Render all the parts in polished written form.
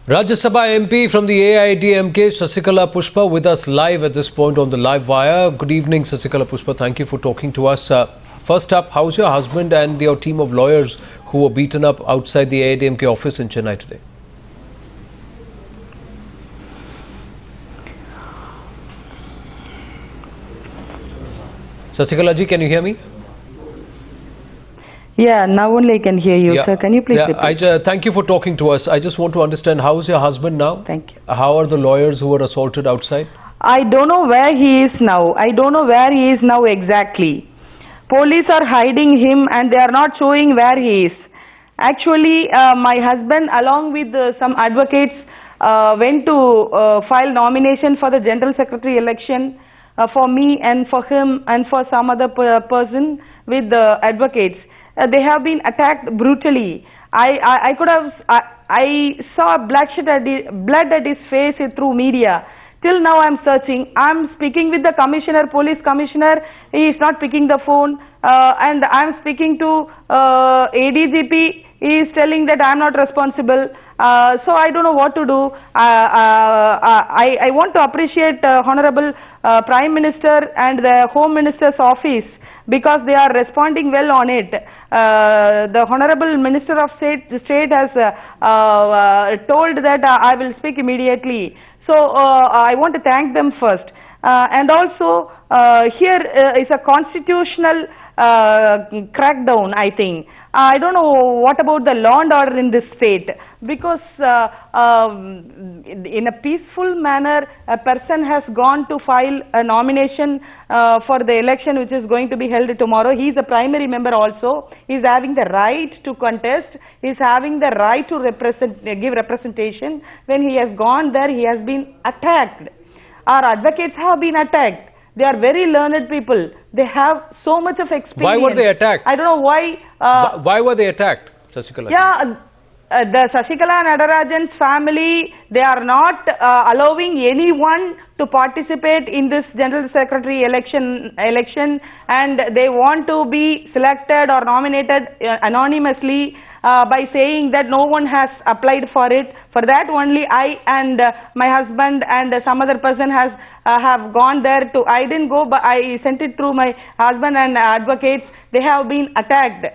Rajya Sabha MP from the AIADMK, Sasikala Pushpa, with us live at this point on the live wire. Good evening, Sasikala Pushpa. Thank you for talking to us. First up, how's your husband and your team of lawyers who were beaten up outside the AIADMK office in Chennai today? Sasikala ji, can you hear me? Yeah, now only I can hear you, sir. Can you please repeat? Thank you for talking to us. I just want to understand, how's your husband now? Thank you. How are the lawyers who were assaulted outside? I don't know where he is now. I don't know where he is now exactly. Police are hiding him and they are not showing where he is. Actually, my husband along with some advocates went to file nomination for the General Secretary election for me and for him and for some other person with the advocates. They have been attacked brutally. I saw blood at his face through media. Till now I am searching. I am speaking with the commissioner, police commissioner. He is not picking the phone. And I am speaking to ADGP. He is telling that I am not responsible. So I don't know what to do. I want to appreciate Honorable Prime Minister and the Home Minister's office, because they are responding well on it. The Honorable Minister of State has told that I will speak immediately. So I want to thank them first. And also here is a constitutional crackdown, I think. I don't know what about the law and order in this state, because in a peaceful manner a person has gone to file a nomination for the election which is going to be held tomorrow. He is a primary member also. He is having the right to contest. He is having the right to give representation. When he has gone there, he has been attacked. Our advocates have been attacked. They are very learned people. They have so much of experience. Why were they attacked? I don't know why. Why were they attacked, Sasikala? Yeah, the Sasikala Nadarajan's family, they are not allowing anyone to participate in this General Secretary election, and they want to be selected or nominated anonymously by saying that no one has applied for it. For that only I and my husband and some other person have gone there to. I didn't go, but I sent it through my husband and advocates. They have been attacked.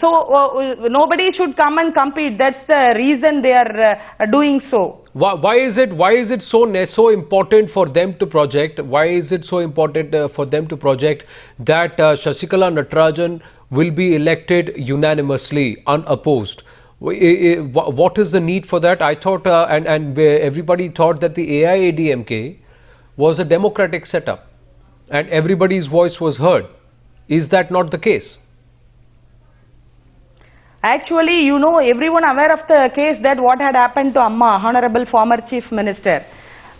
So nobody should come and compete. That's the reason they are doing so. Why is it so important for them to project? Why is it so important for them to project that Sasikala Natarajan will be elected unanimously, unopposed? What is the need for that? I thought, and everybody thought that the AIADMK was a democratic setup and everybody's voice was heard. Is that not the case? Actually, you know, everyone aware of the case that what had happened to Amma, Honorable former Chief Minister.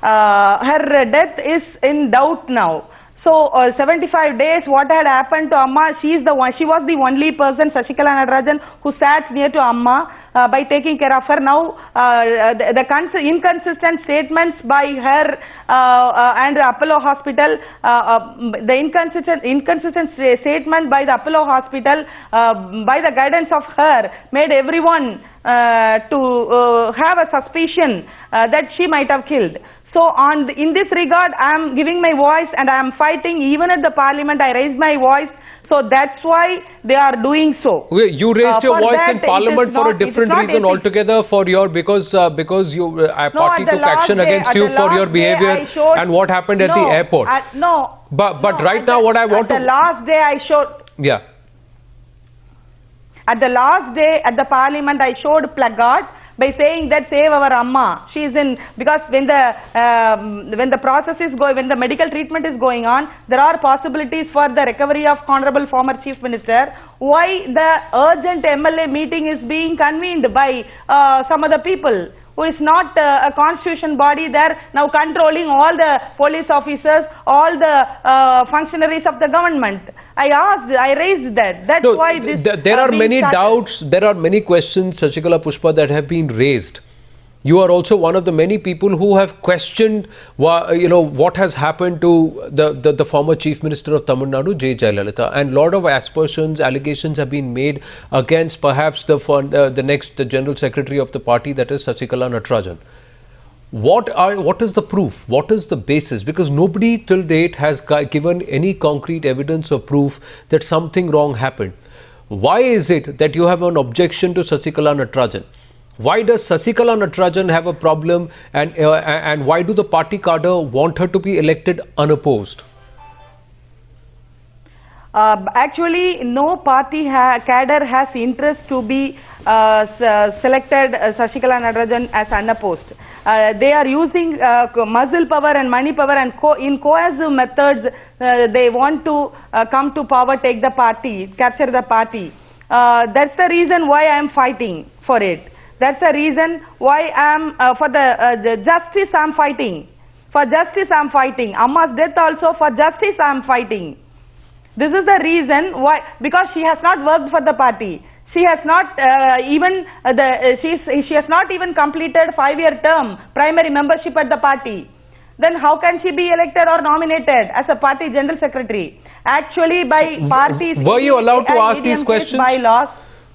Her death is in doubt now. So 75 days, what had happened to Amma? She was the only person, Sasikala Natarajan, who sat near to Amma by taking care of her. Now the inconsistent statements by her and Apollo Hospital, the inconsistent statement by the Apollo Hospital by the guidance of her made everyone to have a suspicion that she might have killed. So in this regard, I am giving my voice and I am fighting. Even at the parliament, I raised my voice. So that's why they are doing so. You raised your voice in parliament for a different reason altogether, because party took action against you for your behavior and what happened at the airport. But right now what I want to... At the last day I showed... Yeah. At the last day at the parliament, I showed placard by saying that save our Amma. She is in, because when the process is going, when the medical treatment is going on, there are possibilities for the recovery of Honorable former Chief Minister. Why the urgent MLA meeting is being convened by some other people who is not a constitution body there, now controlling all the police officers, all the functionaries of the government? I raised that. That's why this... There are many doubts, there are many questions, Sasikala Pushpa, that have been raised You are also one of the many people who have questioned, what has happened to the former Chief Minister of Tamil Nadu, J. Jayalalitha, and a lot of aspersions, allegations have been made against perhaps the next General Secretary of the party, that is Sasikala Natarajan. What is the proof? What is the basis? Because nobody till date has given any concrete evidence or proof that something wrong happened. Why is it that you have an objection to Sasikala Natarajan? Why does Sasikala Natarajan have a problem, and why do the party cadre want her to be elected unopposed? Actually, no party cadre has interest to be selected Sasikala Natarajan as unopposed. They are using muscle power and money power, and in coercive methods they want to come to power, take the party, capture the party. That's the reason why I am fighting for it. That's the reason why I am for the justice I am fighting. For justice I am fighting. Amma's death also, for justice I am fighting. This is the reason why, because she has not worked for the party. She has not she has not even completed 5-year term primary membership at the party. Then how can she be elected or nominated as a party general secretary? Actually, by parties. Were you allowed to ask these questions? Bylaws.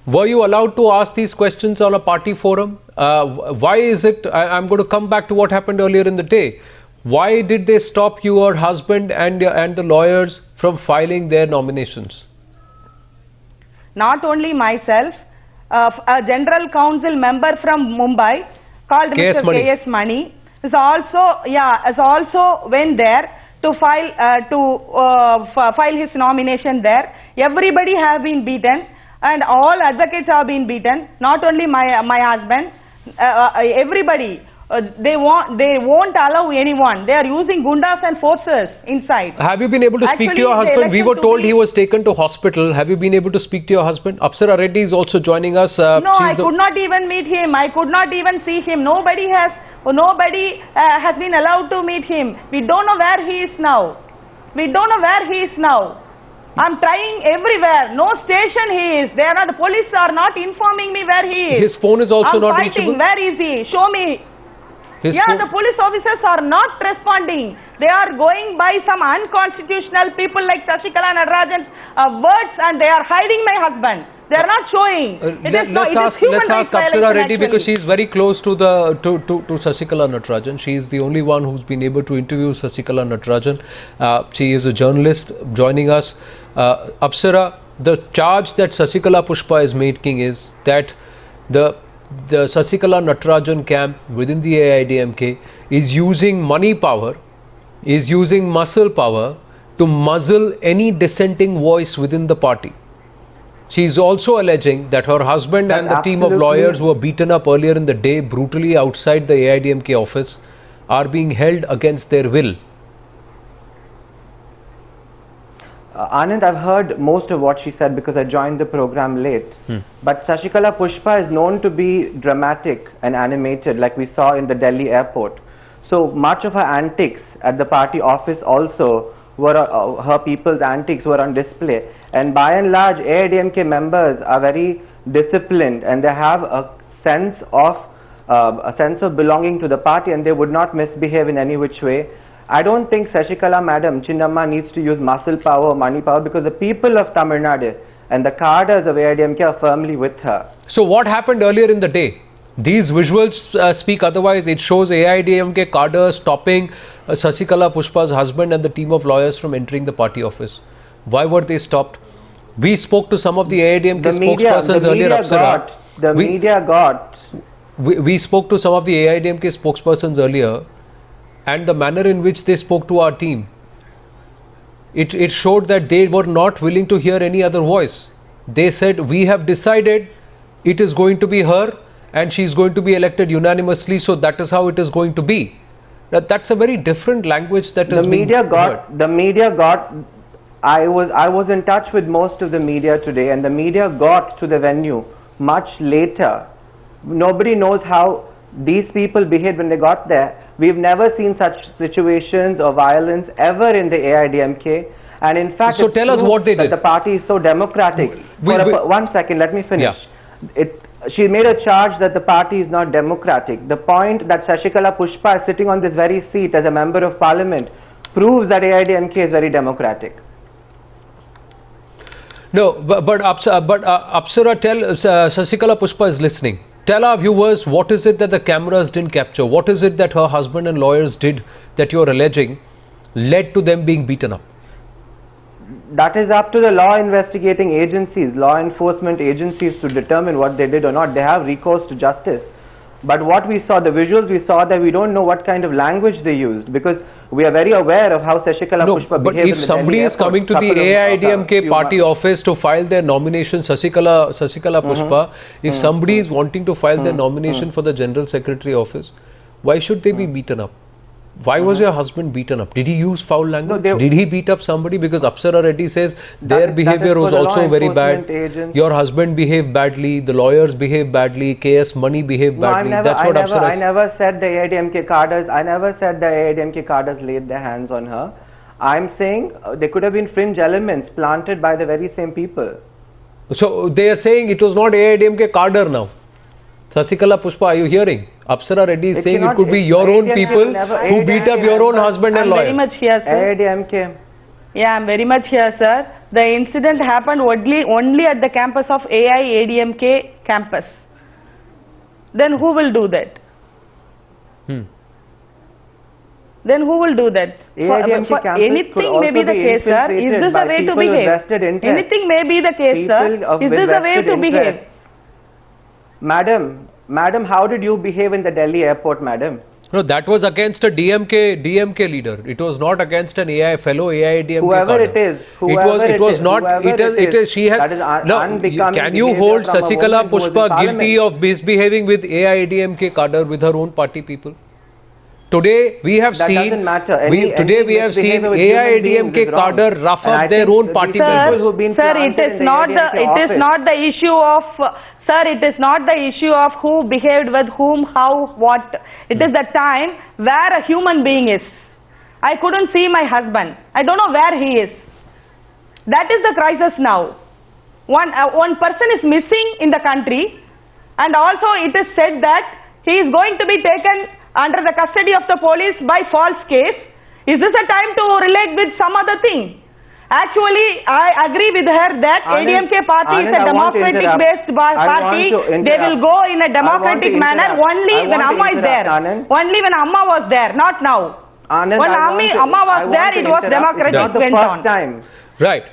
Were you allowed to ask these questions on a party forum? Why is it? I'm going to come back to what happened earlier in the day. Why did they stop your husband and the lawyers from filing their nominations? Not only myself, a general council member from Mumbai called K.S. Mr. K.S. Mani is also went there to file his nomination there. Everybody have been beaten, and all advocates have been beaten. Not only my husband, everybody. They won't allow anyone. They are using gundas and forces inside. Have you been able to speak to your husband? We were told he was taken to hospital. Have you been able to speak to your husband? Apsara Reddy is also joining us. No, I could not even meet him. I could not even see him. Nobody has been allowed to meet him. We don't know where he is now. I'm trying everywhere. No station he is. The police are not informing me where he is. His phone is also not reachable? Where is he? Show me. The police officers are not responding. They are going by some unconstitutional people like Sasikala Natarajan's words, and they are hiding my husband. They are not showing. Let's ask Apsara Reddy, because she is very close to Sasikala Natarajan. She is the only one who's been able to interview Sasikala Natarajan. She is a journalist joining us. Apsara, the charge that Sasikala Pushpa is making is that the Sasikala Natarajan camp within the AIDMK is using money power, is using muscle power to muzzle any dissenting voice within the party. She is also alleging that her husband and the team of lawyers who were beaten up earlier in the day brutally outside the AIDMK office are being held against their will. Anand, I've heard most of what she said because I joined the program late. But Sasikala Pushpa is known to be dramatic and animated, like we saw in the Delhi airport. So much of her antics at the party office also were her people's antics were on display. And by and large, AIDMK members are very disciplined, and they have a sense of belonging to the party, and they would not misbehave in any which way. I don't think Sasikala Madam Chinnamma needs to use muscle power or money power, because the people of Tamil Nadu and the cadres of AIDMK are firmly with her. So what happened earlier in the day? These visuals speak otherwise. It shows AIDMK cadres stopping Sasikala Pushpa's husband and the team of lawyers from entering the party office. Why were they stopped? We spoke to some of the AIDMK spokespersons earlier, Apsara. We spoke to some of the AIDMK spokespersons earlier, and the manner in which they spoke to our team, it showed that they were not willing to hear any other voice. They said, we have decided it is going to be her and she is going to be elected unanimously, so that is how it is going to be. That's a very different language that is being heard. The media got, I was in touch with most of the media today, and the media got to the venue much later. Nobody knows how these people behaved when they got there. We've never seen such situations of violence ever in the AIDMK, and in fact, so tell us what they did. The party is so democratic. One second, let me finish. Yeah. she made a charge that the party is not democratic. The point that Sasikala Pushpa is sitting on this very seat as a member of parliament proves that AIDMK is very democratic. No, but Apsara, tell Sasikala Pushpa is listening. Tell our viewers, what is it that the cameras didn't capture? What is it that her husband and lawyers did that you're alleging led to them being beaten up? That is up to the law investigating agencies, law enforcement agencies to determine what they did or not. They have recourse to justice. But what we saw, the visuals we saw, that we don't know what kind of language they used, because we are very aware of how Sasikala Pushpa behaved. But if somebody is coming to the AIDMK party office to file their nomination, Sasikala Pushpa, if somebody is wanting to file their nomination for the General Secretary office, why should they be beaten up? Why was your husband beaten up? Did he use foul language? No, did he beat up somebody? Because Apsara Reddy says their behavior was also very bad. Your husband behaved badly, the lawyers behaved badly, KS Money behaved badly. That's what Apsara I never said the AIDMK cadres laid their hands on her. I'm saying there could have been fringe elements planted by the very same people. So they are saying it was not AIDMK cadre now. Sasikala Pushpa, are you hearing? Apsara Reddy is saying it could be your own people who beat up your own husband and lawyer. I'm very much here, sir. AIDMK. Yeah, I'm very much here, sir. The incident happened only at the campus of AIADMK campus. Then who will do that? Then who will do that? For anything may be the case, sir. Is this the way to behave? Anything may be the case, sir. Is this the way to behave? Madam, how did you behave in the Delhi airport, madam? No, that was against a DMK leader. It was not against an fellow AIDMK whoever cadre. It was not. She has. No, can you hold Sasikala Pushpa guilty of misbehaving with AIDMK cadre with her own party people? Today we have seen. Today we have seen AIDMK cadre rough up their own party members. Sir, it is not the issue of. Sir, it is not the issue of who behaved with whom, how, what. It is the time where a human being is. I couldn't see my husband. I don't know where he is. That is the crisis now. One person is missing in the country, and also it is said that he is going to be taken under the custody of the police by false case. Is this a time to relate with some other thing? Actually, I agree with her that AIDMK party is a democratic-based party. They will go in a democratic manner only when Amma is there. Only when Amma was there, not now. When Amma was there, it was democratic went on. Right.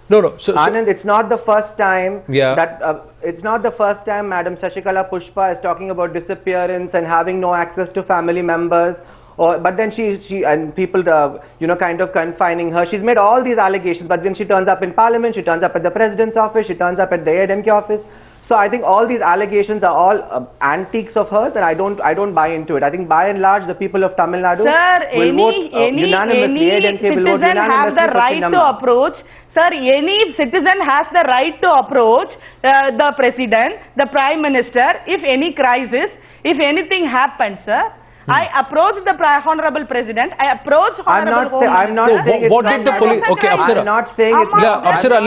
No. So, Anand, it's not the first time that it's not the first time Madam Sasikala Pushpa is talking about disappearance and having no access to family members. But then she and people, kind of confining her. She's made all these allegations, but when she turns up in Parliament, she turns up at the President's office, she turns up at the AIDMK office. So I think all these allegations are all antiques of hers, and I don't buy into it. I think by and large, the people of Tamil Nadu will vote unanimously. Any citizen has the right to approach. Sir, any citizen has the right to approach the President, the Prime Minister, if any crisis, if anything happens, sir. I approached the Honorable President. I approached Honorable I'm not saying what did the police? Okay, Apsara. I'm not saying it's yeah, Apsara.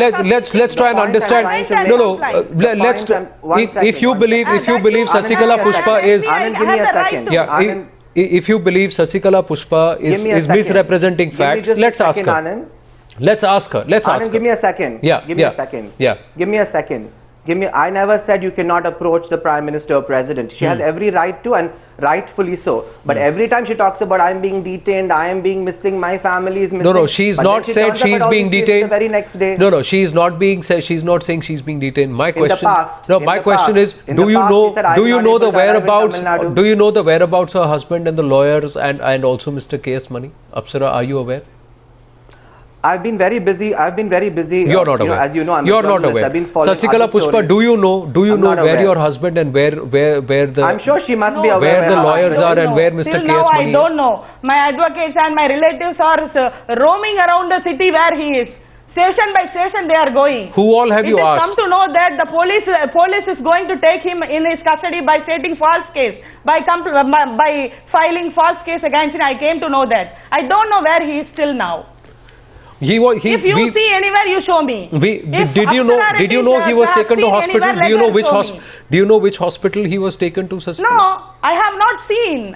Let's try and understand. No. Let's. If you believe Sasikala Pushpa is. Anand, give me a second. Yeah. If you believe Sasikala Pushpa is misrepresenting facts, let's ask her. Let's ask her. Anand, give me a second. Yeah. Give me a second. Yeah. Give me a second. I never said you cannot approach the Prime Minister or President. She has every right to, and rightfully so. But every time she talks about I am being detained, I am being missing, my family is missing. No, she's not said she's being detained. The very next day. No, she's not being said. She's not saying she's being detained. My question. My question is, do you know the whereabouts? Do you know the whereabouts of her husband and the lawyers and also Mr. KS Money? Apsara, are you aware? I've been very busy. You're not aware. As you know, you're not aware. Sasikala Pushpa, do you know where your husband and where the? I'm sure she must be aware where the lawyers are and where Mr. KS Money is. I don't know. My advocates and my relatives are roaming around the city where he is. Station by station they are going. Who all have you asked? Come to know that the police is going to take him in his custody by stating false case, by filing false case against him. I came to know that. I don't know where he is still now. He was. If you see anywhere, you show me. Did you know? Did you know he was taken to hospital? Do you know which hospital? Do you know which hospital he was taken to, Sasikala? No, I have not seen.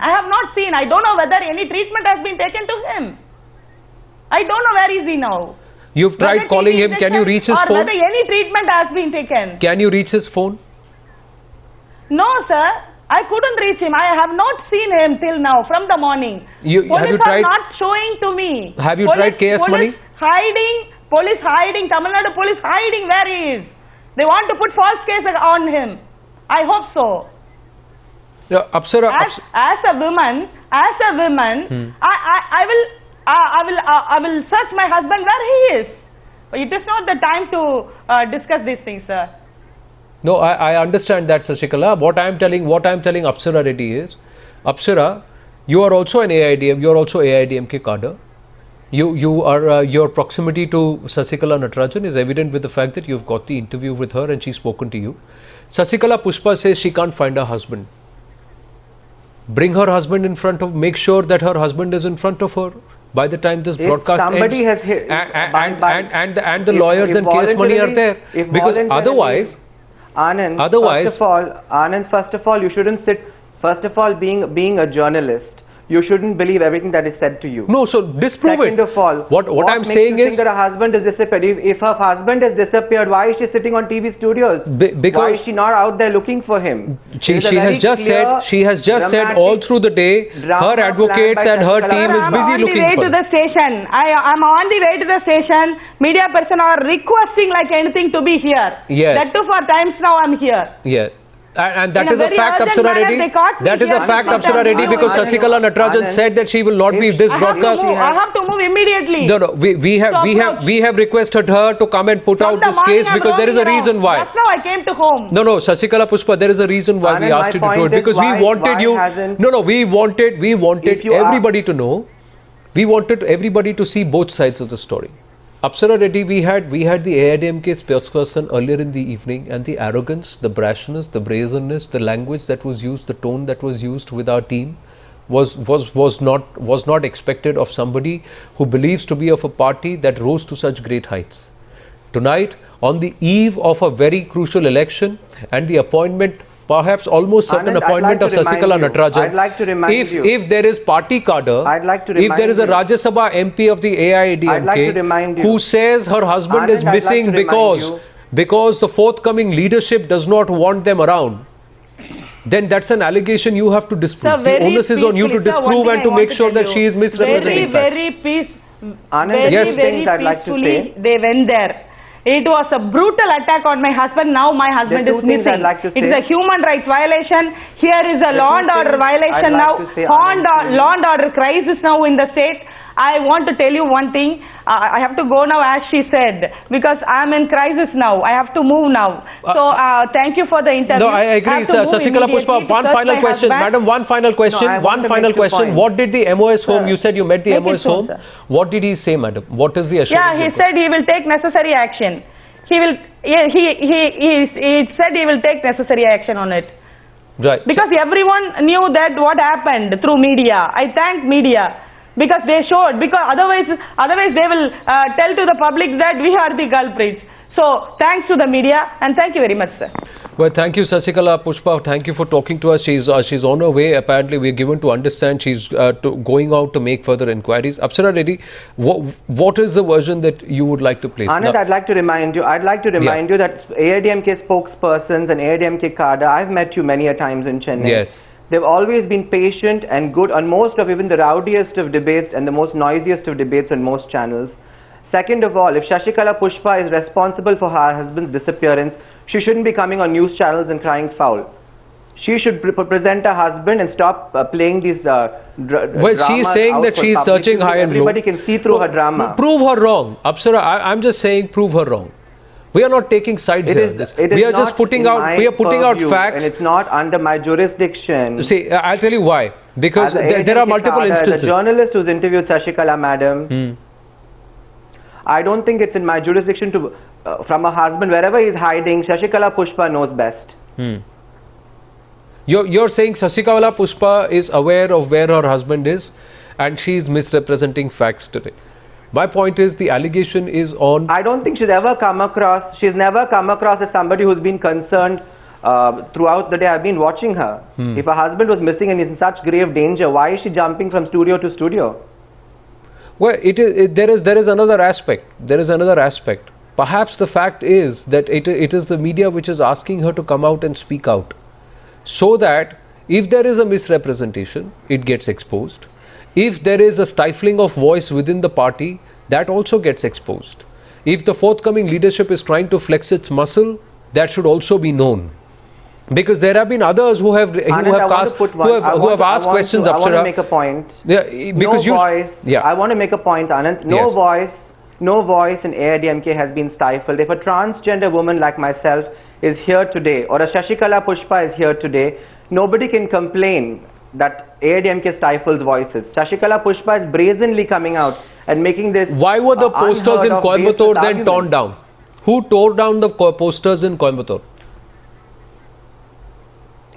I don't know whether any treatment has been taken to him. I don't know where is he now. You've tried calling him. Can you reach his phone? Whether any treatment has been taken. Can you reach his phone? No, sir. I couldn't reach him. I have not seen him till now from the morning. Police have you tried? Are not showing to me. Have you tried KS Money? Police hiding. Tamil Nadu police hiding where he is. They want to put false case on him. I hope so. Apsara, as a woman, I will search my husband where he is. It is not the time to discuss these things, sir. No, I understand that, Sasikala. What I am telling Apsara Reddy is, Apsara, you are also an AIDM. You are also AIDMK cadre. Your proximity to Sasikala Natarajan is evident with the fact that you've got the interview with her and she's spoken to you. Sasikala Pushpa says she can't find her husband. Bring her husband in front of. Make sure that her husband is in front of her by the time this broadcast ends. And the lawyers and KS Money are there, because otherwise. Anand, first of all, you shouldn't sit. First of all, being a journalist, you shouldn't believe everything that is said to you. No, so disprove it. Second of all, what I'm saying is that her husband has disappeared. If her husband has disappeared, why is she sitting on TV studios? Because why is she not out there looking for him? She has just said all through the day her advocates and her team is busy looking for. I'm on the way to the station. I'm on the way to the station. Media person are requesting like anything to be here. Yes. That too for times now I'm here. Yeah. And that is a fact, Apsara Reddy. That is a fact, Apsara Reddy, because Sasikala Natarajan said that she will not be this broadcast. I have to move immediately. No, we have requested her to come and put out this case because there is a reason why. Just now I came to home. No, Sasikala Pushpa, there is a reason why we asked you to do it, because we wanted you. No, we wanted everybody to know. We wanted everybody to see both sides of the story. Apsara Reddy, we had the AIDMK spokesperson earlier in the evening, and the arrogance, the brashness, the brazenness, the language that was used, the tone that was used with our team was not expected of somebody who believes to be of a party that rose to such great heights. Tonight, on the eve of a very crucial election and the appointment, perhaps almost certain appointment of Sasikala Natarajan. I'd like to remind you. If there is party cadre, if there is a Rajya Sabha MP of the AIADMK who says her husband is missing because the forthcoming leadership does not want them around, then that's an allegation you have to disprove. The onus is on you to disprove and to make sure that she is misrepresenting facts. Very I'd like to peacefully, they went there. It was a brutal attack on my husband. Now my husband is missing. It's a human rights violation. Here is a law and order violation now. Law and order crisis now in the state. I want to tell you one thing. I have to go now, as she said, because I'm in crisis now. I have to move now. So thank you for the interview. No, I agree, Sasikala Pushpa. One final question, madam. One final question. What did the MOS home? You said you met the MOS home. What did he say, madam? What is the assurance? Yeah, he said he will take necessary action. He will. He said he will take necessary action on it. Right. Because everyone knew that what happened through media. I thank media. Because they showed, because otherwise they will tell to the public that we are the culprits. So thanks to the media, and thank you very much, sir. Well, thank you, Sasikala Pushpa. Thank you for talking to us. She's on her way. Apparently, we're given to understand she's going out to make further inquiries. Apsara Reddy, what is the version that you would like to place? Anand, I'd like to remind you that AIDMK spokespersons and AIDMK cadre, I've met you many a times in Chennai. Yes. They've always been patient and good on most of even the rowdiest of debates and the most noisiest of debates on most channels. Second of all, if Sasikala Pushpa is responsible for her husband's disappearance, she shouldn't be coming on news channels and crying foul. She should present her husband and stop playing these well, she's saying that she's searching high and low. Everybody can see through her drama. Prove her wrong. Apsara, I'm just saying prove her wrong. We are not taking sides here. We are just putting out facts. And it's not under my jurisdiction. See, I'll tell you why. Because there are multiple instances. The journalist who's interviewed Sasikala madam, I don't think it's in my jurisdiction to, from a husband, wherever he's hiding, Sasikala Pushpa knows best. You're saying Sasikala Pushpa is aware of where her husband is and she's misrepresenting facts today. My point is the allegation is on. I don't think she's never come across as somebody who's been concerned throughout the day. I've been watching her. If her husband was missing and is in such grave danger, why is she jumping from studio to studio? Well, there is another aspect. There is another aspect. Perhaps the fact is that it is the media which is asking her to come out and speak out, so that if there is a misrepresentation, it gets exposed. If there is a stifling of voice within the party, that also gets exposed. If the forthcoming leadership is trying to flex its muscle, that should also be known. Because there have been others who have asked questions. I want to make a point. Yeah, because I want to make a point, Anand. No voice in AIDMK has been stifled. If a transgender woman like myself is here today, or a Sasikala Pushpa is here today, nobody can complain that AIDMK stifles voices. Sasikala Pushpa is brazenly coming out and making this. Why were the posters in Coimbatore then torn down? Who tore down the posters in Coimbatore?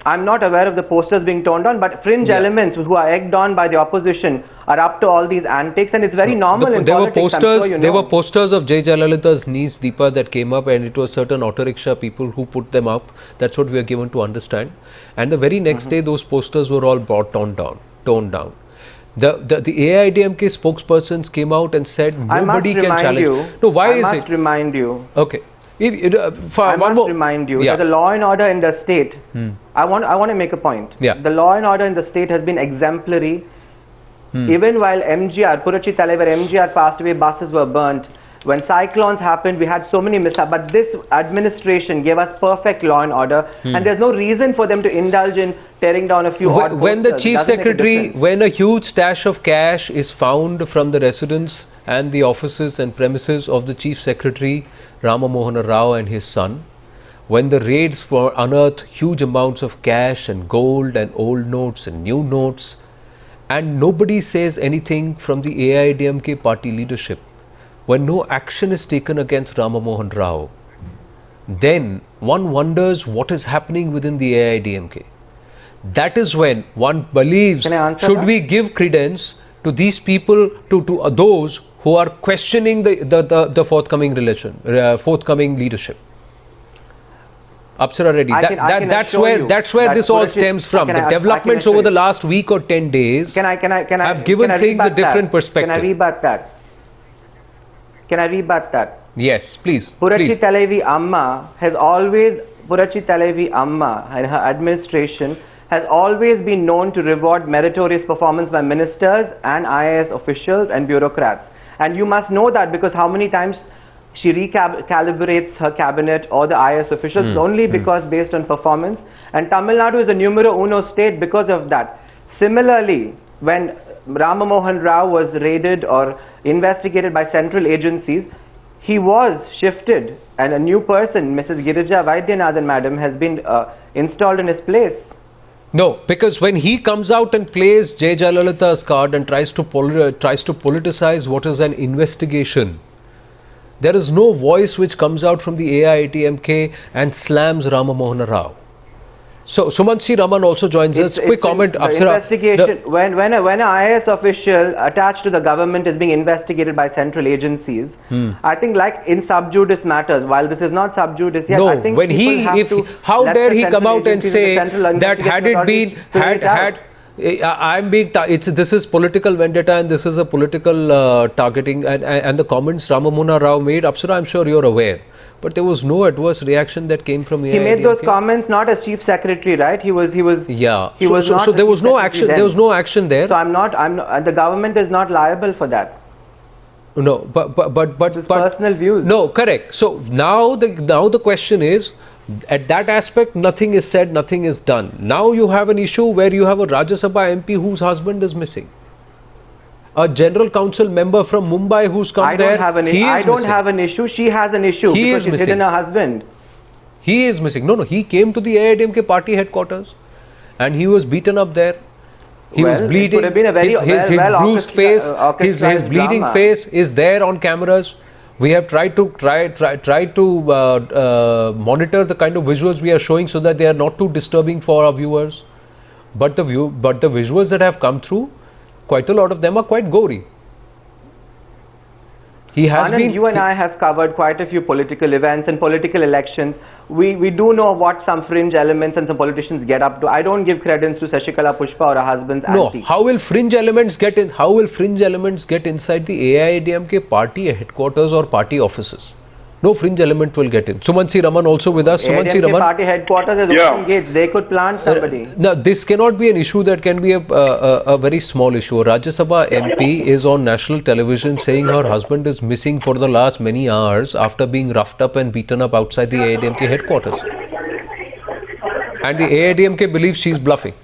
I'm not aware of the posters being torn down, but fringe elements who are egged on by the opposition are up to all these antics, and it's very normal in politics. There were posters of J. Jayalalitha's niece Deepa that came up, and it was certain auto rickshaw people who put them up. That's what we are given to understand. And the very next day, those posters were all torn down. The AIDMK spokespersons came out and said nobody can challenge. No, why is it? I must remind you. Okay. I must remind you that the law and order in the state, I want to make a point. The law and order in the state has been exemplary. Even while Purachi Talaivar MGR passed away, buses were burnt. When cyclones happened, we had so many mishaps. But this administration gave us perfect law and order, and there's no reason for them to indulge in tearing down a few odd posters. When the chief secretary, when a huge stash of cash is found from the residence and the offices and premises of the chief secretary, Rama Mohan Rao, and his son, when the raids unearthed huge amounts of cash and gold and old notes and new notes, and nobody says anything from the AIDMK party leadership, when no action is taken against Rama Mohan Rao, then one wonders what is happening within the AIDMK. That is when one believes, should we give credence to these people, to those who are questioning the forthcoming leadership? Apsara Reddy, that's where this all stems from. The developments over the last week or 10 days have given things a different perspective. Can I rebut that? Yes, please. Purachi Talaivi Amma and her administration has always been known to reward meritorious performance by ministers and IAS officials and bureaucrats. And you must know that, because how many times she recalibrates her cabinet or the IAS officials only because based on performance. And Tamil Nadu is a numero uno state because of that. Similarly, when Rama Mohan Rao was raided or investigated by central agencies, he was shifted, and a new person, Mrs. Girija Vaidyanathan madam, has been installed in his place. No, because when he comes out and plays J. Jayalalitha's card and tries to politicize what is an investigation, there is no voice which comes out from the AIATMK and slams Rama Mohan Rao. So Sumansi Raman also joins us. Quick comment, Apsara. Investigation, when an IAS official attached to the government is being investigated by central agencies, I think, like in sub judice matters, while this is not sub judice, yes, no, I think when how dare he come out and say that this is political vendetta and this is a political targeting, and the comments Rama Mohan Rao made, Apsara, I'm sure you're aware. But there was no adverse reaction that came from AIADMK. He made those comments not as chief secretary, right? Yeah. So there was no action. There was no action there. So I'm not. The government is not liable for that. No, but personal views. No, correct. So now the question is, at that aspect, nothing is said, nothing is done. Now you have an issue where you have a Rajya Sabha MP whose husband is missing. A general council member from Mumbai who's come there. I don't have an issue. She has an issue because she's hidden her husband. He is missing. No, he came to the AIADMK party headquarters and he was beaten up there. He was bleeding. His bruised face, his bleeding face is there on cameras. We have tried to monitor the kind of visuals we are showing so that they are not too disturbing for our viewers. But the visuals that have come through, quite a lot of them are quite gory. He has Anand, been. you and I have covered quite a few political events and political elections. We do know what some fringe elements and some politicians get up to. I don't give credence to Sasikala Pushpa or her husband's No, auntie. how will fringe elements get in? How will fringe elements get inside the AIADMK party headquarters or party offices? No fringe element will get in. Sumansi Raman also with us. Sumansi AIADMK Raman. party headquarters is open gates. They could plant somebody. Now, this cannot be an issue that can be a very small issue. Rajya Sabha MP is on national television saying her husband is missing for the last many hours after being roughed up and beaten up outside the AIADMK headquarters. And the AIADMK believes she's bluffing.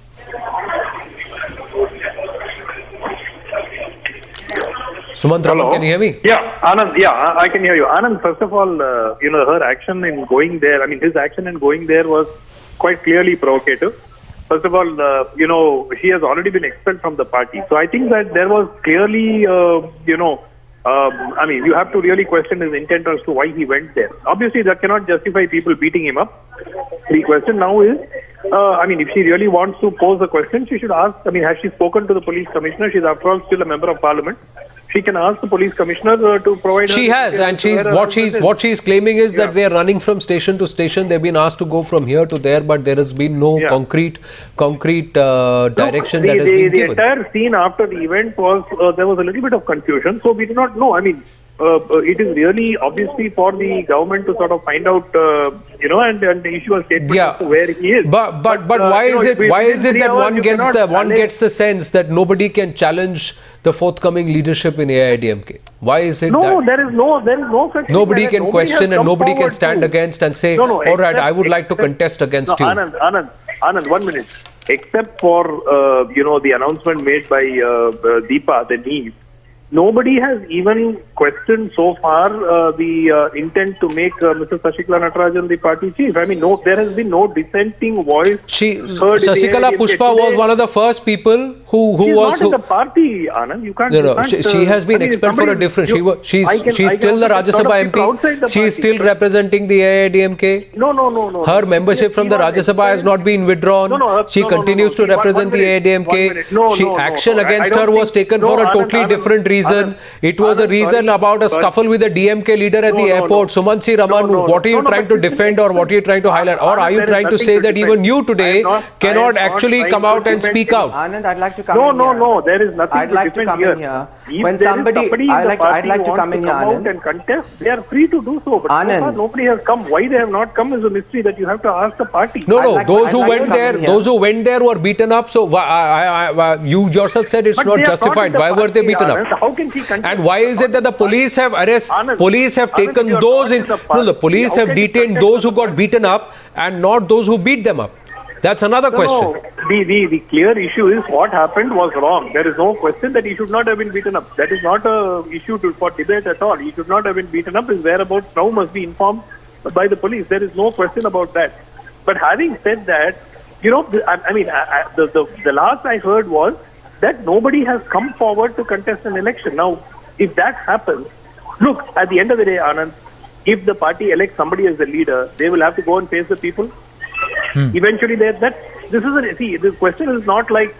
Sumant Raman, can you hear me? Yeah, Anand, I can hear you. Anand, first of all, her action in going there, I mean, his action in going there was quite clearly provocative. First of all, he has already been expelled from the party. So I think that there was clearly, you have to really question his intent as to why he went there. Obviously, that cannot justify people beating him up. The question now is, if she really wants to pose a question, she should ask, has she spoken to the police commissioner? She's after all still a member of parliament. She can ask the police commissioner to provide. She has, and what she's claiming is that they are running from station to station. They've been asked to go from here to there, but there has been no concrete direction that has been given. The entire scene after the event was there was a little bit of confusion, so we do not know. It is really obviously for the government to sort of find out, and issue a statement as to where he is. But why is it that one gets the sense that nobody can challenge the forthcoming leadership in AIADMK? Why is it that there is no such nobody thing. can question and nobody can stand against and say, all right, I would like to contest against you. Anand, 1 minute. Except for the announcement made by Deepa, the niece, nobody has even questioned so far the intent to make Mrs. Sasikala Natarajan the party chief. There has been no dissenting voice. Sasikala Pushpa was one of the first people who was not in the party, Anand. You can't. She has been expelled for a different. She's still the Rajya Sabha MP. She is still representing the AIADMK. No. Her membership from the Rajya Sabha has not been withdrawn. She continues to represent the AIADMK. Action against her was taken for a totally different reason. It was a reason about a scuffle with a DMK leader at the airport. Sumansi Raman, what are you trying to defend or what are you trying to highlight? Or are you trying to say that even you today cannot actually come out and speak out? Anand, I'd like to come in here. No, there is nothing to defend here. When somebody, I'd like to come in here, Anand. And contest, they are free to do so. But so far nobody has come. Why they have not come is a mystery that you have to ask the party. Those who went there were beaten up. So you yourself said it's not justified. Why were they beaten up? How can she contest? And why is it that the police have taken those in? No, the police have detained those who got beaten up and not those who beat them up. That's another question. The clear issue is what happened was wrong. There is no question that he should not have been beaten up. That is not a issue for debate at all. He should not have been beaten up. His whereabouts now must be informed by the police. There is no question about that. But having said that, the last I heard was that nobody has come forward to contest an election. Now, if that happens, look, at the end of the day, Anand, if the party elects somebody as the leader, they will have to go and face the people. Eventually, this question is not like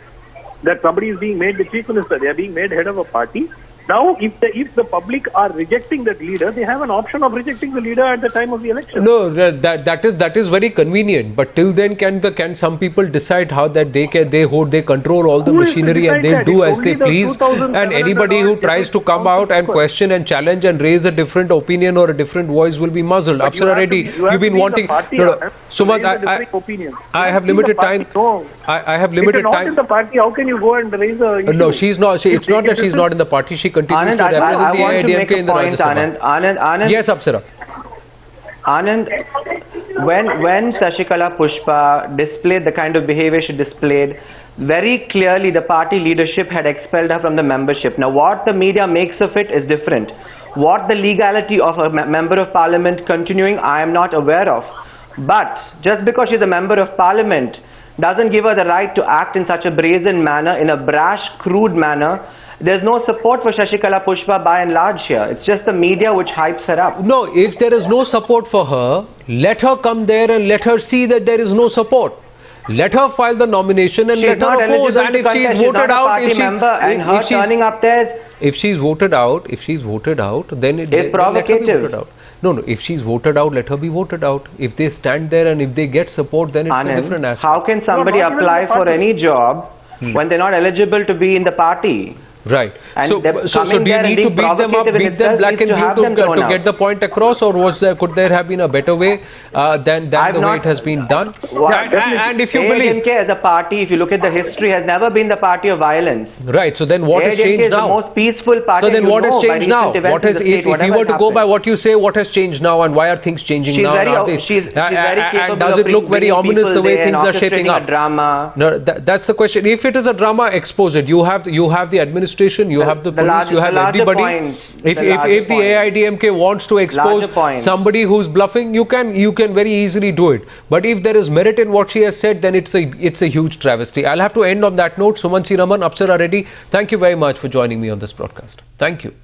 that somebody is being made the chief minister. They are being made head of a party. Now, if the public are rejecting that leader, they have an option of rejecting the leader at the time of the election. No, that is very convenient. But till then, can some people decide how that they control all the machinery and they'll do as they please? And anybody who tries to come out and question and challenge and raise a different opinion or a different voice will be muzzled. Apsara Reddy, you've been wanting. Sumant, I have limited time. I have limited time. If you're not in the party, how can you go and raise a issue? No, she's not. It's not that she's not in the party. She continues to represent the AIADMK in the Rajya Sabha. Anand, yes, Apsara. Anand, when Sasikala Pushpa displayed the kind of behavior she displayed, very clearly the party leadership had expelled her from the membership. Now, what the media makes of it is different. What the legality of a member of parliament continuing, I am not aware of. But just because she's a member of parliament doesn't give her the right to act in such a brazen manner, in a brash, crude manner. There's no support for Sasikala Pushpa by and large here. It's just the media which hypes her up. No, if there is no support for her, let her come there and let her see that there is no support. let her file the nomination and She's let her not oppose. eligible And to if she is contest. She's voted not a out, party member, and her turning up there if she's voted out, then is let her be provocative. voted out. No, if she's voted out, let her be voted out. If they stand there and if they get support, then it's a Anand, different aspect. how can somebody not even apply the for party. any job when they're not eligible to be in the party? Right. And So they're do coming you there and need to being beat them up, provocative in beat them itself black is and to have blue them thrown to out. get the point across, or could there have been a better way than the way it has been done? And if you believe, AIDMK as a party, if you look at the history, has never been the party of violence. right? So then what has AIDMK changed is the now? most peaceful party. So then and you what has know by changed now? recent events What in has, the state, if you whatever were to has go by happened. what you say, what has changed now and why are things changing She's now? very, And are they- she's very capable and does of it look very bringing ominous people the way there and things are shaping orchestrating up? a drama. No, that's the question. If it is a drama, expose it. You have the administration, you have the police, you have larger everybody. point, If the larger the point. AIDMK wants to expose Larger point. somebody who's bluffing, you can very easily do it. But if there is merit in what she has said, then it's a huge travesty. I'll have to end on that note. Suman C. Raman, Apsara Reddy, thank you very much for joining me on this broadcast. Thank you.